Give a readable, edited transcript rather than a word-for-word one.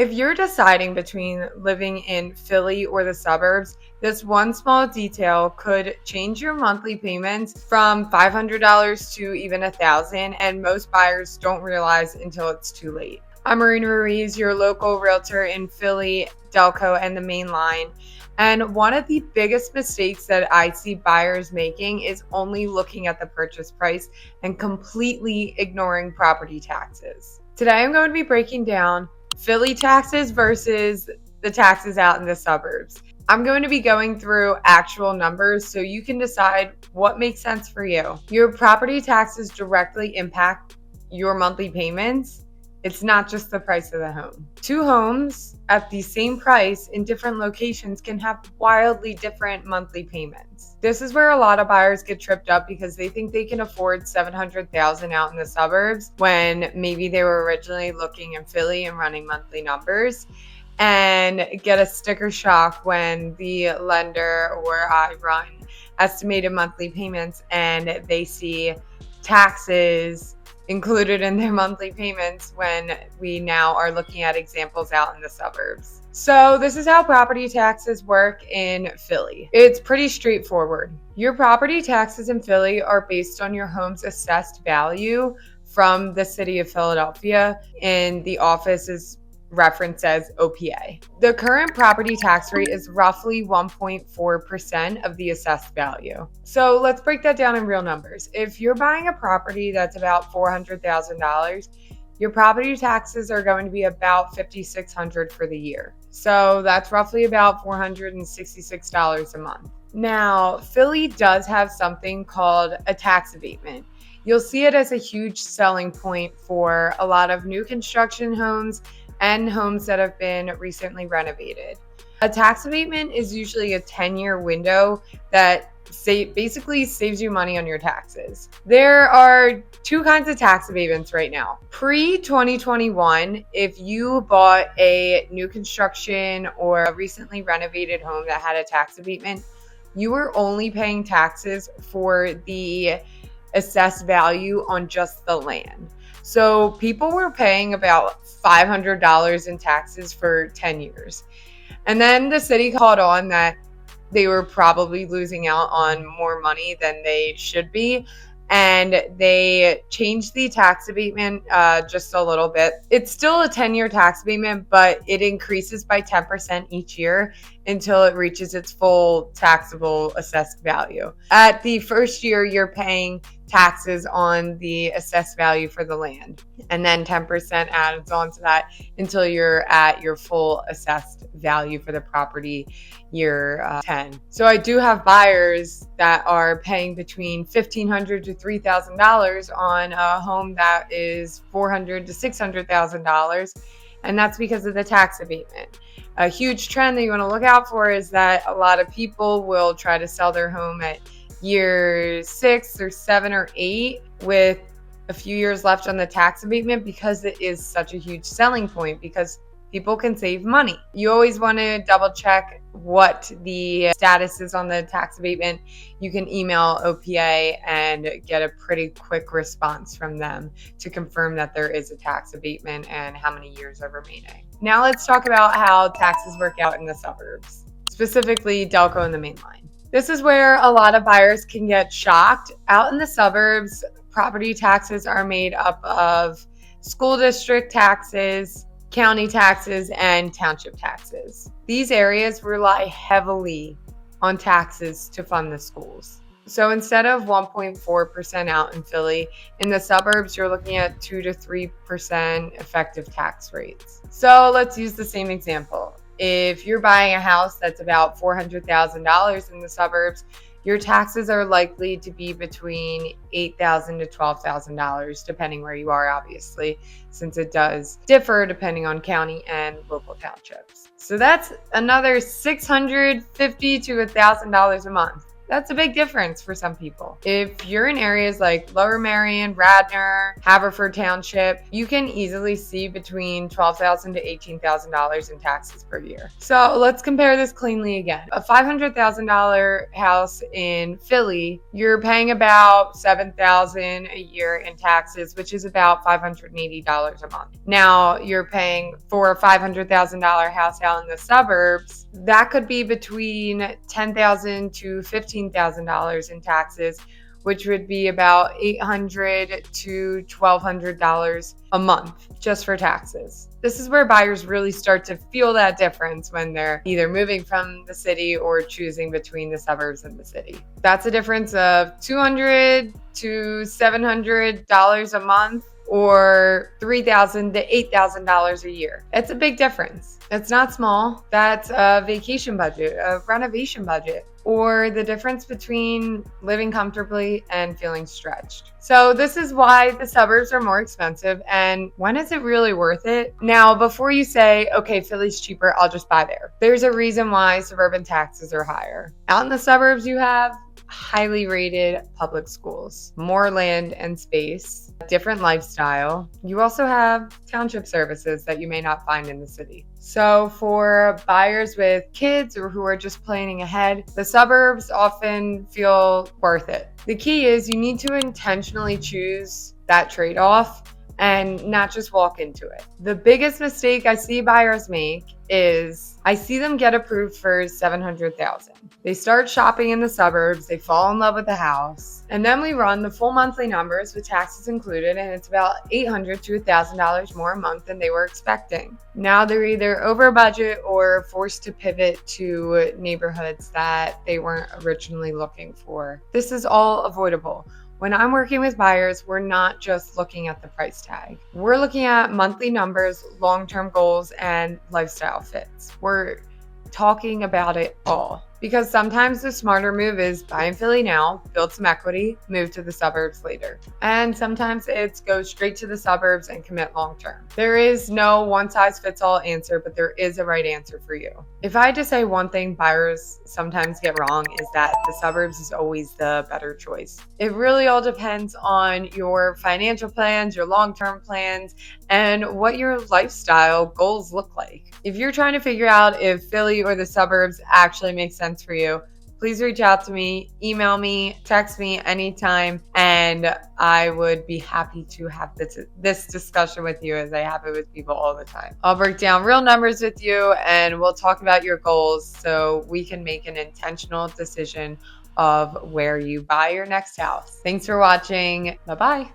If you're deciding between living in Philly or the suburbs, this one small detail could change your monthly payments from $500 to even $1,000, and most buyers don't realize until it's too late. I'm Marina Ruiz, your local realtor in Philly, Delco, and the Main Line. And one of the biggest mistakes that I see buyers making is only looking at the purchase price and completely ignoring property taxes. Today, I'm going to be breaking down Philly taxes versus the taxes out in the suburbs. I'm going to be going through actual numbers so you can decide what makes sense for you. Your property taxes directly impact your monthly payments. It's not just the price of the home. Two homes at the same price in different locations can have wildly different monthly payments. This is where a lot of buyers get tripped up because they think they can afford $700,000 out in the suburbs when maybe they were originally looking in Philly and running monthly numbers, and get a sticker shock when the lender or I run estimated monthly payments and they see taxes included in their monthly payments when we now are looking at examples out in the suburbs. So this is how property taxes work in Philly. It's pretty straightforward. Your property taxes in Philly are based on your home's assessed value from the city of Philadelphia, and the office is referenced as OPA. The current property tax rate is roughly 1.4% of the assessed value. So let's break that down in real numbers. If you're buying a property that's about $400,000, your property taxes are going to be about $5,600 for the year. So that's roughly about $466 a month. Now, Philly does have something called a tax abatement. You'll see it as a huge selling point for a lot of new construction homes and homes that have been recently renovated. A tax abatement is usually a 10-year window that basically saves you money on your taxes. There are two kinds of tax abatements right now. Pre-2021, if you bought a new construction or a recently renovated home that had a tax abatement, you were only paying taxes for the assessed value on just the land. So people were paying about $500 in taxes for 10 years. And then the city caught on that they were probably losing out on more money than they should be, and they changed the tax abatement just a little bit. It's still a 10-year tax abatement, but it increases by 10% each year until it reaches its full taxable assessed value. At the first year, you're paying taxes on the assessed value for the land, and then 10% adds on to that until you're at your full assessed value for the property year 10. So I do have buyers that are paying between $1,500 to $3,000 on a home that is $400,000 to $600,000, and that's because of the tax abatement. A huge trend that you want to look out for is that a lot of people will try to sell their home at year 6 or 7 or 8 with a few years left on the tax abatement, because it is such a huge selling point, because people can save money. You always want to double check what the status is on the tax abatement. You can email OPA and get a pretty quick response from them to confirm that there is a tax abatement and how many years are remaining. Now let's talk about how taxes work out in the suburbs, specifically Delco and the Main Line. This is where a lot of buyers can get shocked. Out in the suburbs, property taxes are made up of school district taxes, county taxes, and township taxes. These areas rely heavily on taxes to fund the schools. So instead of 1.4% out in Philly, in the suburbs, you're looking at 2 to 3% effective tax rates. So let's use the same example. If you're buying a house that's about $400,000 in the suburbs, your taxes are likely to be between $8,000 to $12,000, depending where you are, obviously, since it does differ depending on county and local townships. So that's another $650 to $1,000 a month. That's a big difference for some people. If you're in areas like Lower Merion, Radnor, Haverford Township, you can easily see between $12,000 to $18,000 in taxes per year. So let's compare this cleanly again. A $500,000 house in Philly, you're paying about $7,000 a year in taxes, which is about $580 a month. Now you're paying for a $500,000 house out in the suburbs, that could be between $10,000 to $15,000 in taxes, which would be about $800 to $1,200 a month just for taxes. This is where buyers really start to feel that difference when they're either moving from the city or choosing between the suburbs and the city. That's a difference of $200 to $700 a month, or $3,000 to $8,000 a year. It's a big difference. It's not small. That's a vacation budget, a renovation budget, or the difference between living comfortably and feeling stretched. So this is why the suburbs are more expensive, and when is it really worth it? Now, before you say, okay, Philly's cheaper, I'll just buy there. There's a reason why suburban taxes are higher. Out in the suburbs, you have highly rated public schools, more land and space, different lifestyle. You also have township services that you may not find in the city. So for buyers with kids or who are just planning ahead, the suburbs often feel worth it. The key is you need to intentionally choose that trade-off and not just walk into it. The biggest mistake I see buyers make is I see them get approved for $700,000. They start shopping in the suburbs, they fall in love with the house, and then we run the full monthly numbers with taxes included, and it's about $800 to $1,000 more a month than they were expecting. Now they're either over budget or forced to pivot to neighborhoods that they weren't originally looking for. This is all avoidable. When I'm working with buyers, we're not just looking at the price tag. We're looking at monthly numbers, long-term goals, and lifestyle fits. We're talking about it all. Because sometimes the smarter move is buy in Philly now, build some equity, move to the suburbs later. And sometimes it's go straight to the suburbs and commit long term. There is no one size fits all answer, but there is a right answer for you. If I had to say one thing buyers sometimes get wrong is that the suburbs is always the better choice. It really all depends on your financial plans, your long-term plans, and what your lifestyle goals look like. If you're trying to figure out if Philly or the suburbs actually make sense for you, please reach out to me, email me, text me anytime, and I would be happy to have this discussion with you as I have it with people all the time. I'll break down real numbers with you and we'll talk about your goals so we can make an intentional decision of where you buy your next house. Thanks for watching. Bye-bye.